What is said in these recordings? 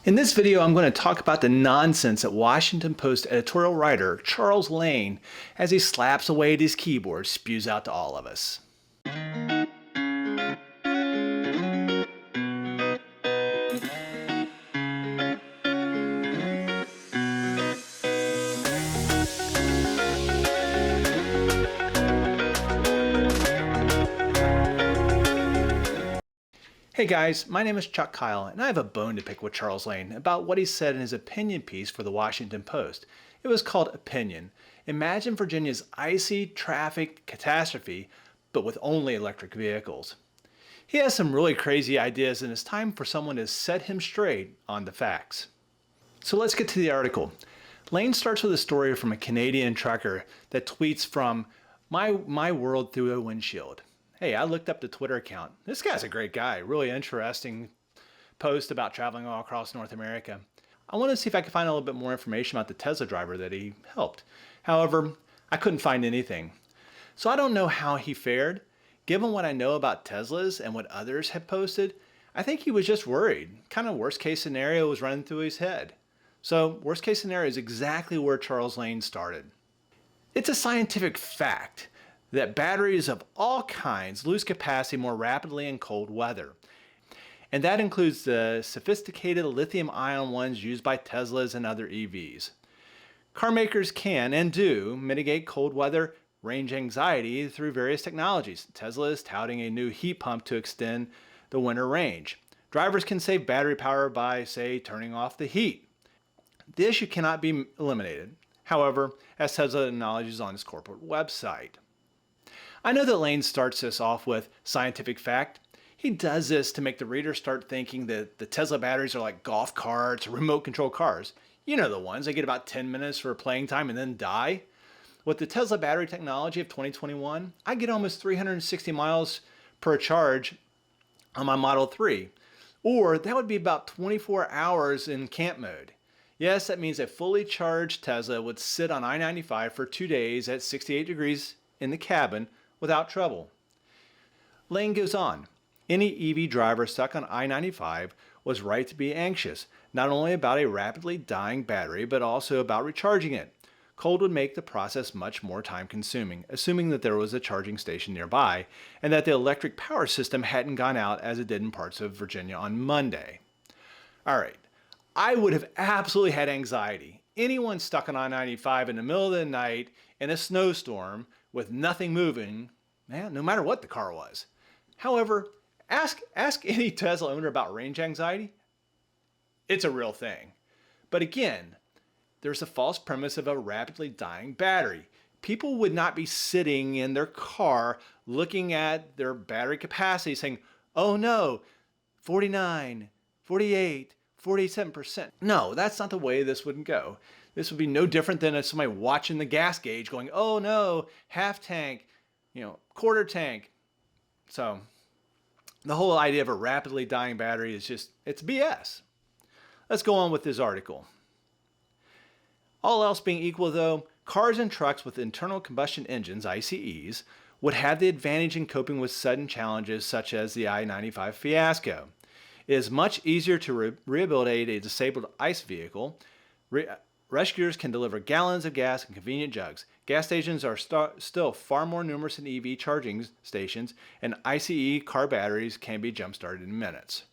In this video, I'm going to talk about the nonsense that Washington Post editorial writer Charles Lane, as he slaps away at his keyboard, spews out to all of us. Hey guys, my name is Chuck Kyle, and I have a bone to pick with Charles Lane about what he said in his opinion piece for the Washington Post. It was called Opinion. Imagine Virginia's icy traffic catastrophe, but with only electric vehicles. He has some really crazy ideas, and it's time for someone to set him straight on the facts. So let's get to the article. Lane starts with a story from a Canadian trucker that tweets from my world through a windshield. Hey, I looked up the Twitter account. This guy's a great guy. Really interesting post about traveling all across North America. I wanted to see if I could find a little bit more information about the Tesla driver that he helped. However, I couldn't find anything. So I don't know how he fared. Given what I know about Teslas and what others have posted, I think he was just worried. Kind of worst case scenario was running through his head. So worst case scenario is exactly where Charles Lane started. It's a scientific fact that batteries of all kinds lose capacity more rapidly in cold weather. And that includes the sophisticated lithium-ion ones used by Teslas and other EVs. Car makers can and do mitigate cold weather range anxiety through various technologies. Tesla is touting a new heat pump to extend the winter range. Drivers can save battery power by, say, turning off the heat. The issue cannot be eliminated, however, as Tesla acknowledges on its corporate website. I know that Lane starts this off with scientific fact. He does this to make the reader start thinking that the Tesla batteries are like golf carts or remote control cars. You know the ones, they get about 10 minutes for playing time and then die. With the Tesla battery technology of 2021, I get almost 360 miles per charge on my Model 3. Or that would be about 24 hours in camp mode. Yes, that means a fully charged Tesla would sit on I-95 for 2 days at 68 degrees in the cabin without trouble. Lane goes on. Any EV driver stuck on I-95 was right to be anxious, not only about a rapidly dying battery, but also about recharging it. Cold would make the process much more time consuming, assuming that there was a charging station nearby and that the electric power system hadn't gone out as it did in parts of Virginia on Monday. All right, I would have absolutely had anxiety. Anyone stuck on I-95 in the middle of the night in a snowstorm with nothing moving, man, no matter what the car was. However, ask any Tesla owner about range anxiety. It's a real thing. But again, there's a false premise of a rapidly dying battery. People would not be sitting in their car looking at their battery capacity saying, oh no, 49, 48, 47%. No, that's not the way this would go. This would be no different than somebody watching the gas gauge going, oh no, half tank, quarter tank. So the whole idea of a rapidly dying battery is just, it's BS. Let's go on with this article. All else being equal though, cars and trucks with internal combustion engines, ICEs, would have the advantage in coping with sudden challenges such as the I-95 fiasco. It is much easier to rehabilitate a disabled ICE vehicle. Rescuers can deliver gallons of gas in convenient jugs. Gas stations are still far more numerous than EV charging stations, and ICE car batteries can be jump-started in minutes.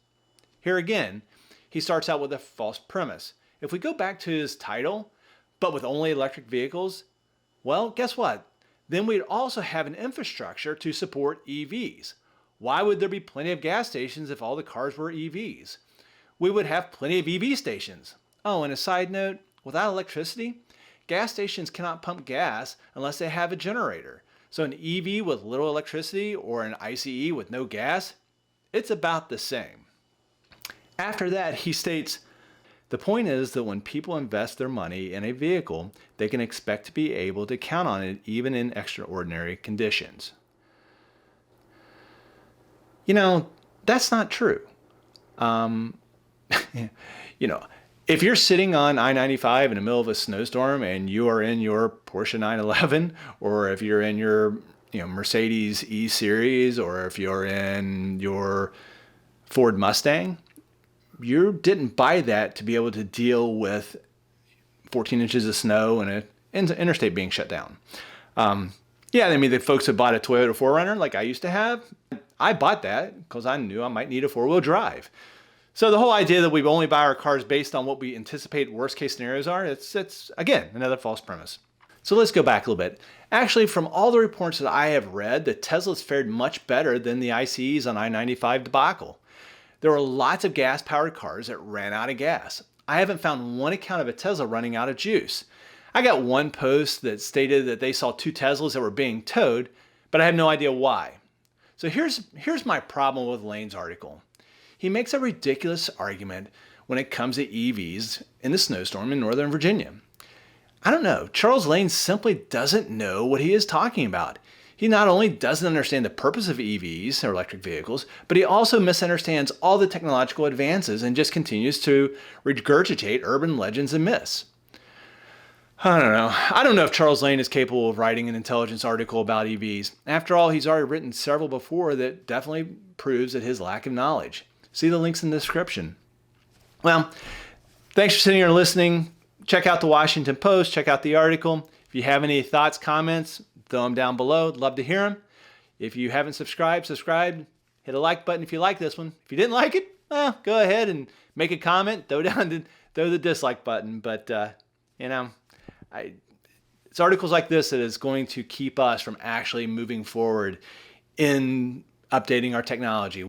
Here again, he starts out with a false premise. If we go back to his title, but with only electric vehicles, well, guess what? Then we'd also have an infrastructure to support EVs. Why would there be plenty of gas stations if all the cars were EVs? We would have plenty of EV stations. Oh, and a side note, without electricity, gas stations cannot pump gas unless they have a generator. So an EV with little electricity or an ICE with no gas, it's about the same. After that, he states, the point is that when people invest their money in a vehicle, they can expect to be able to count on it even in extraordinary conditions. That's not true. If you're sitting on I-95 in the middle of a snowstorm and you are in your Porsche 911, or if you're in your Mercedes E-Series, or if you're in your Ford Mustang, you didn't buy that to be able to deal with 14 inches of snow and an interstate being shut down. Yeah, I mean, the folks that bought a Toyota 4Runner like I used to have, I bought that because I knew I might need a four-wheel drive. So the whole idea that we only buy our cars based on what we anticipate worst case scenarios are, it's again, another false premise. So let's go back a little bit. Actually, from all the reports that I have read, the Teslas fared much better than the ICEs on I-95 debacle. There were lots of gas-powered cars that ran out of gas. I haven't found one account of a Tesla running out of juice. I got one post that stated that they saw 2 Teslas that were being towed, but I have no idea why. So here's my problem with Lane's article. He makes a ridiculous argument when it comes to EVs in the snowstorm in Northern Virginia. I don't know, Charles Lane simply doesn't know what he is talking about. He not only doesn't understand the purpose of EVs, or electric vehicles, but he also misunderstands all the technological advances and just continues to regurgitate urban legends and myths. I don't know. I don't know if Charles Lane is capable of writing an intelligence article about EVs. After all, he's already written several before that definitely proves that his lack of knowledge. See the links in the description. Well, thanks for sitting here and listening. Check out the Washington Post. Check out the article. If you have any thoughts, comments, throw them down below. I'd love to hear them. If you haven't subscribed, subscribe. Hit a like button if you like this one. If you didn't like it, well, go ahead and make a comment. Throw the dislike button. But, it's articles like this that is going to keep us from actually moving forward in updating our technology.